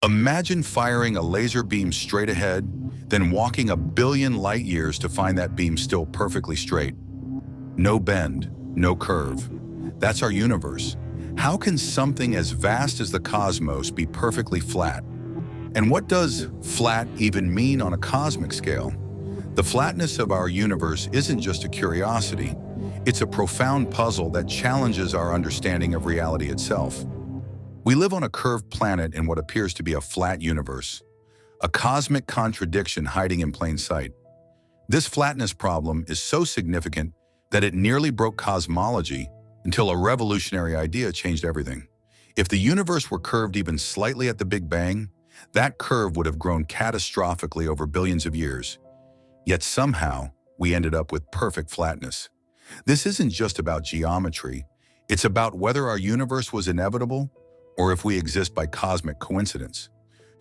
Imagine firing a laser beam straight ahead, then walking a billion light years to find that beam still perfectly straight. No bend, no curve. That's our universe. How can something as vast as the cosmos be perfectly flat? And what does flat even mean on a cosmic scale? The flatness of our universe isn't just a curiosity. It's a profound puzzle that challenges our understanding of reality itself. We live on a curved planet in what appears to be a flat universe, a cosmic contradiction hiding in plain sight. This flatness problem is so significant that it nearly broke cosmology until a revolutionary idea changed everything. If the universe were curved even slightly at the Big Bang, that curve would have grown catastrophically over billions of years. Yet somehow, we ended up with perfect flatness. This isn't just about geometry. It's about whether our universe was inevitable or if we exist by cosmic coincidence.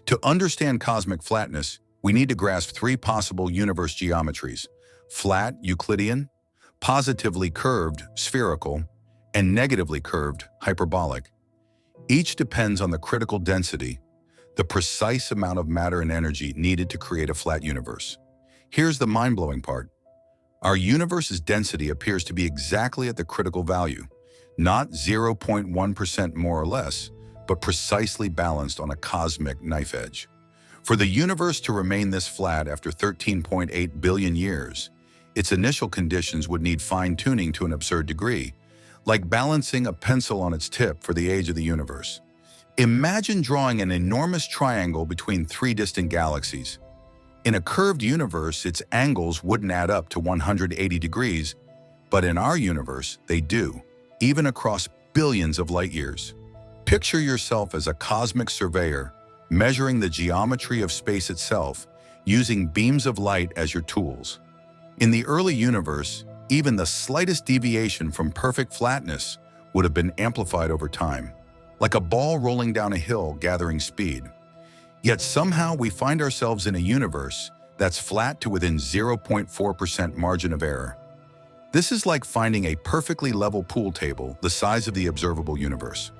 To understand cosmic flatness, we need to grasp three possible universe geometries: flat, Euclidean; positively curved, spherical; and negatively curved, hyperbolic. Each depends on the critical density, the precise amount of matter and energy needed to create a flat universe. Here's the mind-blowing part. Our universe's density appears to be exactly at the critical value, not 0.1% more or less, but precisely balanced on a cosmic knife edge. For the universe to remain this flat after 13.8 billion years, its initial conditions would need fine-tuning to an absurd degree, like balancing a pencil on its tip for the age of the universe. Imagine drawing an enormous triangle between three distant galaxies. In a curved universe, its angles wouldn't add up to 180 degrees, but in our universe, they do, even across billions of light years. Picture yourself as a cosmic surveyor, measuring the geometry of space itself, using beams of light as your tools. In the early universe, even the slightest deviation from perfect flatness would have been amplified over time, like a ball rolling down a hill gathering speed. Yet somehow we find ourselves in a universe that's flat to within 0.4% margin of error. This is like finding a perfectly level pool table the size of the observable universe.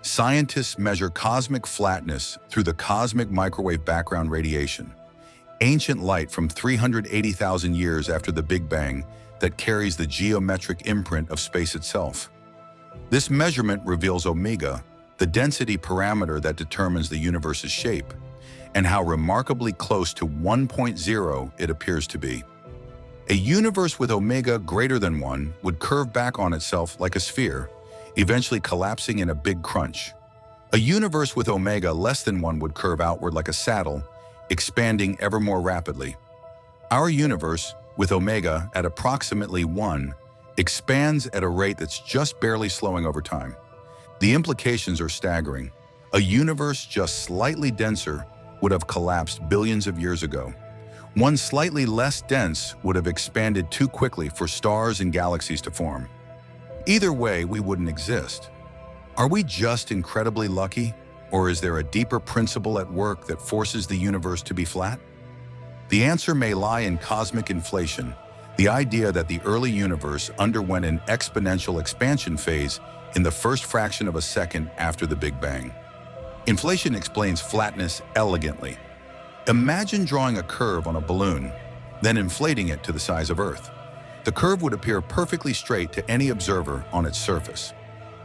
Scientists measure cosmic flatness through the cosmic microwave background radiation, ancient light from 380,000 years after the Big Bang that carries the geometric imprint of space itself. This measurement reveals omega, the density parameter that determines the universe's shape, and how remarkably close to 1.0 it appears to be. A universe with omega greater than 1 would curve back on itself like a sphere, eventually collapsing in a big crunch. A universe with omega less than 1 would curve outward like a saddle, expanding ever more rapidly. Our universe, with omega at approximately 1, expands at a rate that's just barely slowing over time. The implications are staggering. A universe just slightly denser would have collapsed billions of years ago. One slightly less dense would have expanded too quickly for stars and galaxies to form. Either way, we wouldn't exist. Are we just incredibly lucky, or is there a deeper principle at work that forces the universe to be flat? The answer may lie in cosmic inflation, the idea that the early universe underwent an exponential expansion phase in the first fraction of a second after the Big Bang. Inflation explains flatness elegantly. Imagine drawing a curve on a balloon, then inflating it to the size of Earth. The curve would appear perfectly straight to any observer on its surface.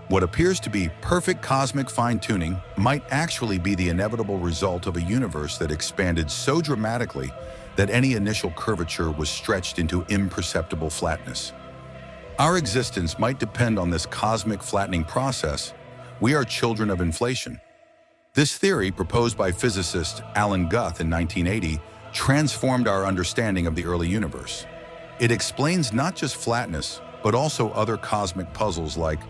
What appears to be perfect cosmic fine-tuning might actually be the inevitable result of a universe that expanded so dramatically that any initial curvature was stretched into imperceptible flatness. Our existence might depend on this cosmic flattening process. We are children of inflation. This theory, proposed by physicist Alan Guth in 1980, transformed our understanding of the early universe. It explains not just flatness, but also other cosmic puzzles like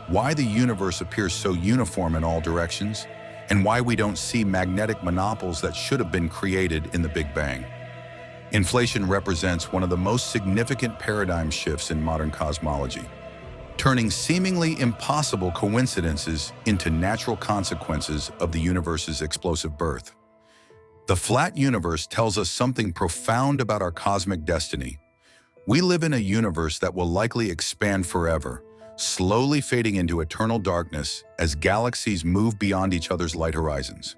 why the universe appears so uniform in all directions, and why we don't see magnetic monopoles that should have been created in the Big Bang. Inflation represents one of the most significant paradigm shifts in modern cosmology, turning seemingly impossible coincidences into natural consequences of the universe's explosive birth. The flat universe tells us something profound about our cosmic destiny. We live in a universe that will likely expand forever, slowly fading into eternal darkness as galaxies move beyond each other's light horizons.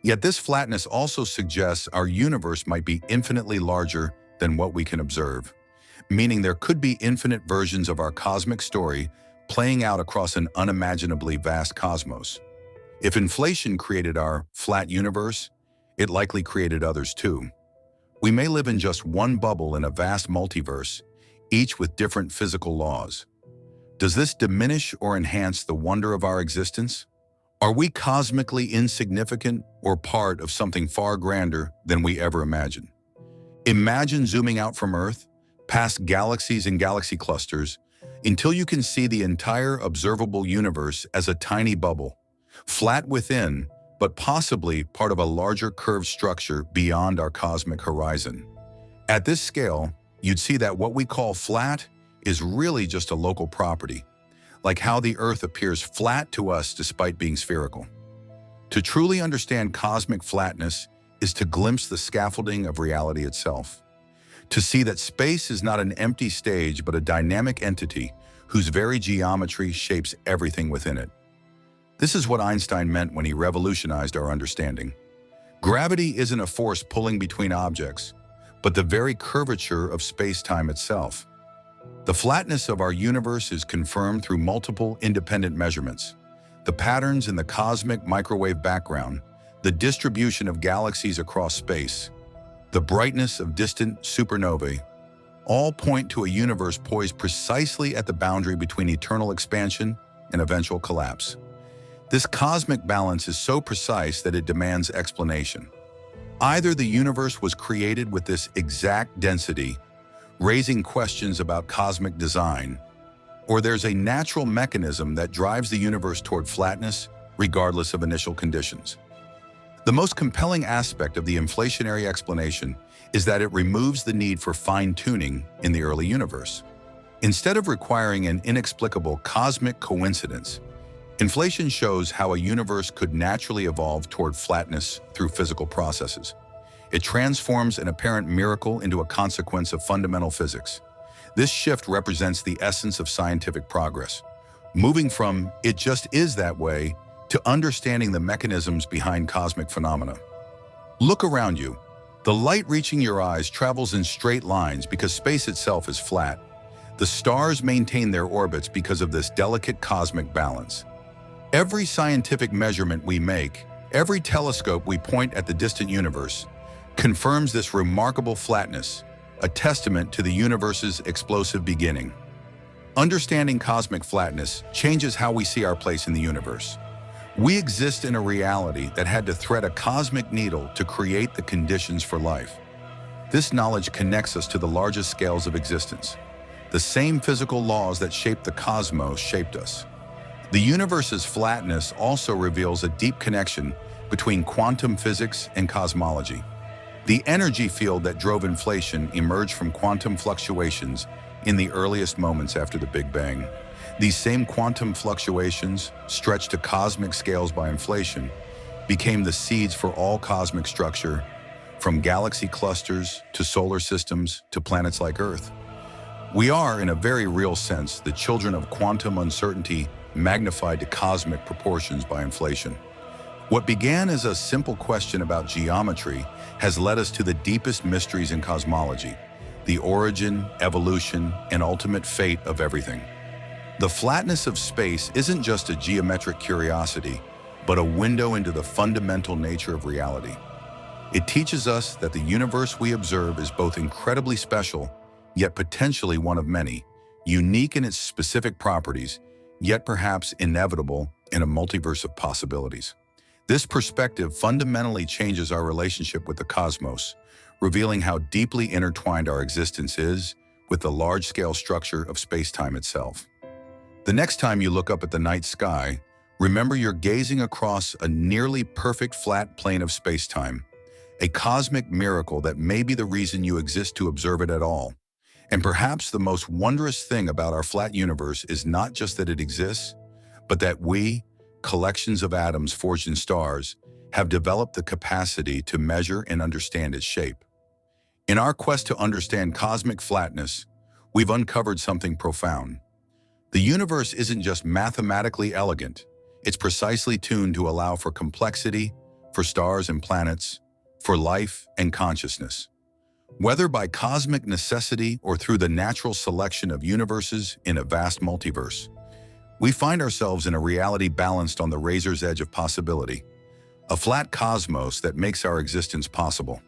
Yet this flatness also suggests our universe might be infinitely larger than what we can observe, meaning there could be infinite versions of our cosmic story playing out across an unimaginably vast cosmos. If inflation created our flat universe, it likely created others too. We may live in just one bubble in a vast multiverse, each with different physical laws. Does this diminish or enhance the wonder of our existence? Are we cosmically insignificant or part of something far grander than we ever imagined? Imagine zooming out from Earth, past galaxies and galaxy clusters, until you can see the entire observable universe as a tiny bubble, flat within, but possibly part of a larger curved structure beyond our cosmic horizon. At this scale, you'd see that what we call flat is really just a local property, like how the Earth appears flat to us despite being spherical. To truly understand cosmic flatness is to glimpse the scaffolding of reality itself. To see that space is not an empty stage but a dynamic entity whose very geometry shapes everything within it. This is what Einstein meant when he revolutionized our understanding. Gravity isn't a force pulling between objects, but the very curvature of space-time itself. The flatness of our universe is confirmed through multiple independent measurements. The patterns in the cosmic microwave background, the distribution of galaxies across space, the brightness of distant supernovae, all point to a universe poised precisely at the boundary between eternal expansion and eventual collapse. This cosmic balance is so precise that it demands explanation. Either the universe was created with this exact density, raising questions about cosmic design, or there's a natural mechanism that drives the universe toward flatness regardless of initial conditions. The most compelling aspect of the inflationary explanation is that it removes the need for fine-tuning in the early universe. Instead of requiring an inexplicable cosmic coincidence, inflation shows how a universe could naturally evolve toward flatness through physical processes. It transforms an apparent miracle into a consequence of fundamental physics. This shift represents the essence of scientific progress, moving from "it just is that way" to understanding the mechanisms behind cosmic phenomena. Look around you. The light reaching your eyes travels in straight lines because space itself is flat. The stars maintain their orbits because of this delicate cosmic balance. Every scientific measurement we make, every telescope we point at the distant universe, confirms this remarkable flatness, a testament to the universe's explosive beginning. Understanding cosmic flatness changes how we see our place in the universe. We exist in a reality that had to thread a cosmic needle to create the conditions for life. This knowledge connects us to the largest scales of existence. The same physical laws that shaped the cosmos shaped us. The universe's flatness also reveals a deep connection between quantum physics and cosmology. The energy field that drove inflation emerged from quantum fluctuations in the earliest moments after the Big Bang. These same quantum fluctuations, stretched to cosmic scales by inflation, became the seeds for all cosmic structure, from galaxy clusters to solar systems to planets like Earth. We are, in a very real sense, the children of quantum uncertainty magnified to cosmic proportions by inflation. What began as a simple question about geometry has led us to the deepest mysteries in cosmology, the origin, evolution, and ultimate fate of everything. The flatness of space isn't just a geometric curiosity, but a window into the fundamental nature of reality. It teaches us that the universe we observe is both incredibly special, yet potentially one of many, unique in its specific properties, yet perhaps inevitable in a multiverse of possibilities. This perspective fundamentally changes our relationship with the cosmos, revealing how deeply intertwined our existence is with the large-scale structure of space-time itself. The next time you look up at the night sky, remember you're gazing across a nearly perfect flat plane of space-time, a cosmic miracle that may be the reason you exist to observe it at all. And perhaps the most wondrous thing about our flat universe is not just that it exists, but that we, collections of atoms forged in stars, have developed the capacity to measure and understand its shape. In our quest to understand cosmic flatness, we've uncovered something profound. The universe isn't just mathematically elegant, it's precisely tuned to allow for complexity, for stars and planets, for life and consciousness. Whether by cosmic necessity or through the natural selection of universes in a vast multiverse, we find ourselves in a reality balanced on the razor's edge of possibility, a flat cosmos that makes our existence possible.